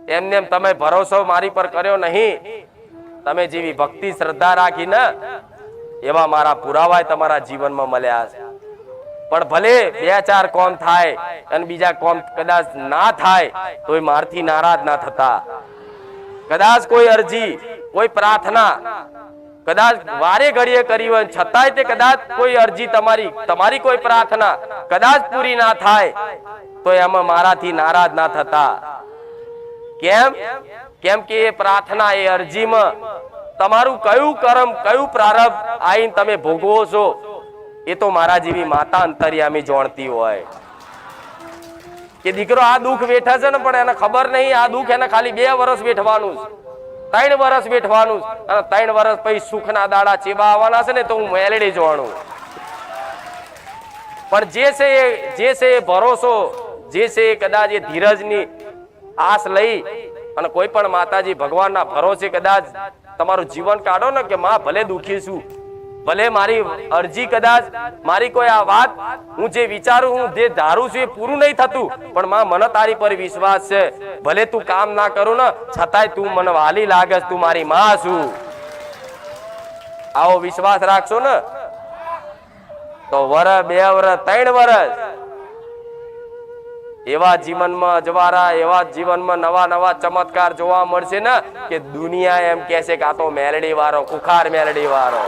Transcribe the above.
એમને એમ તમે ભરોસો મારી પર કર્યો નહીં, તમે જેવી ભક્તિ શ્રદ્ધા રાખી ને એવા મારા પુરાવા તમારા જીવનમાં મળ્યા છે. પણ ભલે 2-4 કોમ થાય અને બીજા કોમ કદાચ ના થાય તોય મારથી નારાજ ના થતા. કદાચ કોઈ અરજી, કોઈ પ્રાર્થના કદાચ વારે ઘડીએ કરી હોય છતાંય તે કદાચ કોઈ અરજી તમારી કોઈ પ્રાર્થના કદાચ પૂરી ના થાય તો એમાં મારાથી નારાજ ના થતા. કેમ કે એ પ્રાર્થના, એ અરજીમાં તમારું કયું કર્મ, કયું પ્રારબ્ધ આઈને તમે ભોગવો છો એ તો મારા જેવી માતા અંતર્યામી જાણતી હોય કે દીકરો આ દુઃખ વેઠે છે ને, પણ એને ખબર નહીં આ દુઃખ એને ખાલી 2 વર્ષ વેઠવાનું છે, 3 વર્ષ વેઠવાનું છે, અને 3 વર્ષ પછી સુખના દાડા ચેવા આવવાના છે ને તો હું મેલડી જાણું. પણ જે છે એ ભરોસો, જે છે એ કદાચ એ ધીરજની આસ લઈ અને કોઈ પણ માતાજી ભગવાનના ભરોસે કદાચ તમારું જીવન કાઢો ને કે માં ભલે દુખી છું, ભલે મારી અરજી કદાચ મારી કોઈ આ વાત હું જે વિચારું, હું જે ધારું છું એ પૂરું નહીં થતું, પણ માં મને તારી પર વિશ્વાસ છે, ભલે તું કામ ના કરું ને છતાંય તું મને વાલી લાગે, તું મારી માં છું, આવો વિશ્વાસ રાખશો ને તો 1 2 વર્ષ 3 વર્ષ એવા જીવનમાં અજવાળા, એવા જીવનમાં નવા નવા ચમત્કાર જોવા મળશે ને કે દુનિયા એમ કહેશે કે આ તો મેલડી વાળો, કુખાર મેલડી વાળો.